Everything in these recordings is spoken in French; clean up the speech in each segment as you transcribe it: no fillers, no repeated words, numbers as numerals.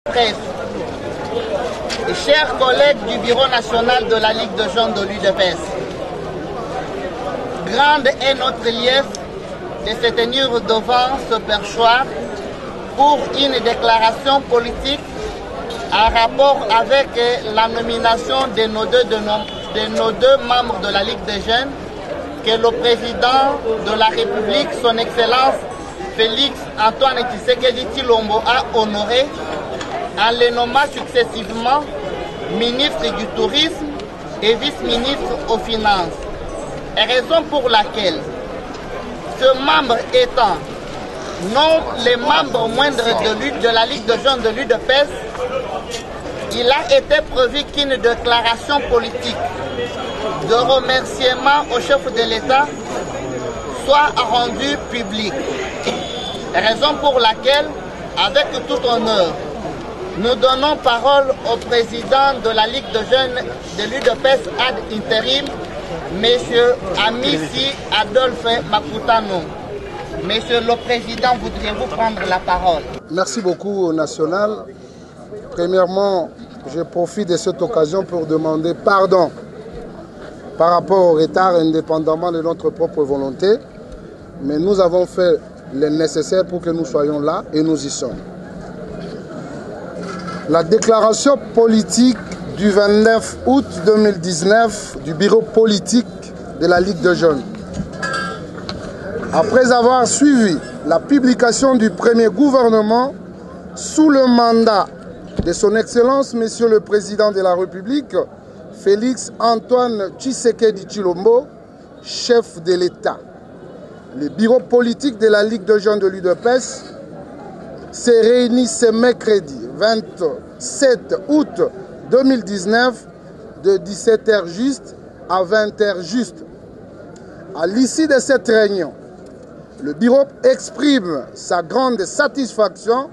Presse. Et chers collègues du Bureau national de la Ligue de jeunes de l'UDPS, grande est notre liesse de se tenir devant ce perchoir pour une déclaration politique en rapport avec la nomination de nos deux membres de la Ligue des jeunes que le président de la République, son Excellence Félix Antoine Tshisekedi Tshilombo, a honoré en les nommant successivement ministre du Tourisme et vice-ministre aux Finances. Et raison pour laquelle ce membre étant non les membres moindres de la Ligue de jeunes de l'UDPS, il a été prévu qu'une déclaration politique de remerciement au chef de l'État soit rendue publique. Raison pour laquelle, avec tout honneur, nous donnons parole au président de la Ligue de jeunes de l'UDPS ad intérim, M. Amissi Adolphe Makutano. Monsieur le Président, voudriez-vous prendre la parole? Merci beaucoup au National. Premièrement, je profite de cette occasion pour demander pardon par rapport au retard, indépendamment de notre propre volonté. Mais nous avons fait le nécessaire pour que nous soyons là et nous y sommes. La déclaration politique du 29 août 2019 du bureau politique de la Ligue de jeunes. Après avoir suivi la publication du premier gouvernement sous le mandat de son Excellence, Monsieur le Président de la République, Félix Antoine Tshisekedi Tshilombo, chef de l'État, le bureau politique de la Ligue de jeunes de l'UDPS s'est réuni ce mercredi 27 août 2019 de 17h juste à 20h juste. À l'issue de cette réunion, le bureau exprime sa grande satisfaction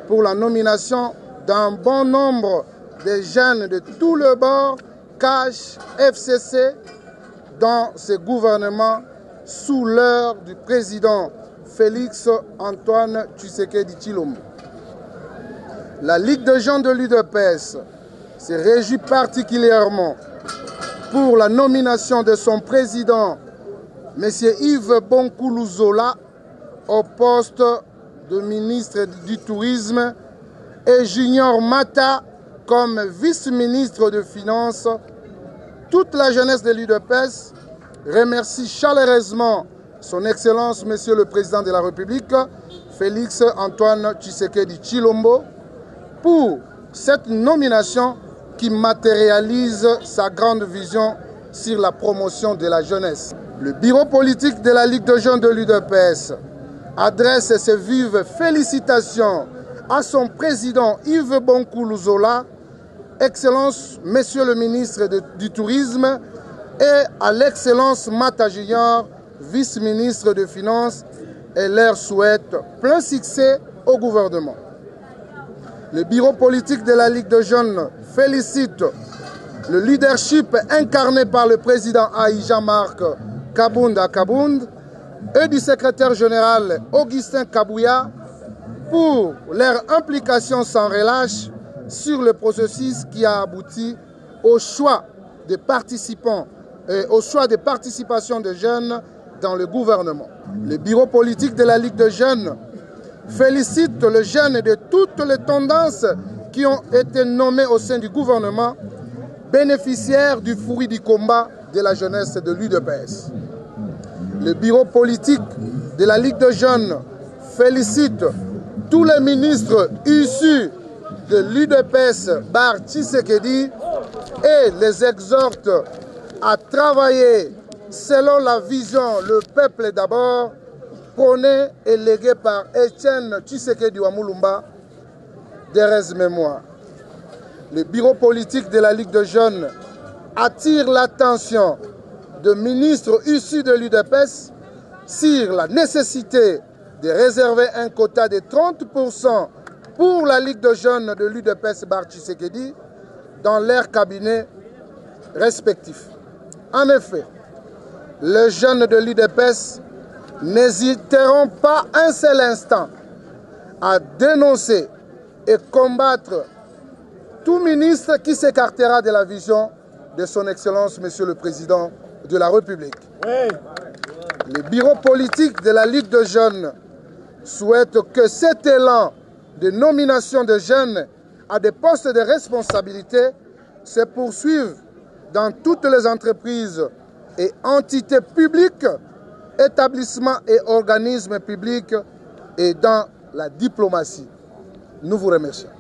pour la nomination d'un bon nombre de jeunes de tout le bord, CASH, FCC, dans ce gouvernement sous l'heure du président Félix Antoine Tshisekedi Tshilombo. La Ligue de jeunes de l'UDPS se réjouit particulièrement pour la nomination de son président, M. Yves Bonkoulouzola, au poste de ministre du Tourisme et Junior Mata comme vice-ministre de Finances. Toute la jeunesse de l'UDPS remercie chaleureusement son Excellence, Monsieur le Président de la République, Félix Antoine Tshisekedi Tshilombo, pour cette nomination qui matérialise sa grande vision sur la promotion de la jeunesse. Le bureau politique de la Ligue de jeunes de l'UDPS adresse ses vives félicitations à son président Yves Bonkoulouzola, Excellence, Monsieur le ministre du Tourisme, et à l'Excellence Mata Junior, vice-ministre des Finances, et leur souhaite plein succès au gouvernement. Le bureau politique de la Ligue de jeunes félicite le leadership incarné par le président Aïja-Marc Kabound Kabound et du secrétaire général Augustin Kabouya pour leur implication sans relâche sur le processus qui a abouti au choix des participants et au choix de participation des jeunes dans le gouvernement. Le bureau politique de la Ligue de jeunes félicite les jeunes de toutes les tendances qui ont été nommés au sein du gouvernement, bénéficiaires du fruit du combat de la jeunesse de l'UDPS. Le bureau politique de la Ligue de jeunes félicite tous les ministres issus de l'UDPS Bar Tshisekedi et les exhorte à travailler selon la vision le peuple d'abord, prônée et léguée par Etienne Tshisekedi Wamulumba, d'Erez Mémoire. Le bureau politique de la Ligue de jeunes attire l'attention de ministres issus de l'UDPS sur la nécessité de réserver un quota de 30% pour la Ligue de jeunes de l'UDPS Bar Tshisekedi dans leurs cabinets respectifs. En effet, les jeunes de l'UDPS n'hésiteront pas un seul instant à dénoncer et combattre tout ministre qui s'écartera de la vision de son Excellence, Monsieur le Président de la République. Oui. Le bureau politique de la Ligue de jeunes souhaite que cet élan de nomination de jeunes à des postes de responsabilité se poursuive dans toutes les entreprises et entités publiques, établissements et organismes publics et dans la diplomatie. Nous vous remercions.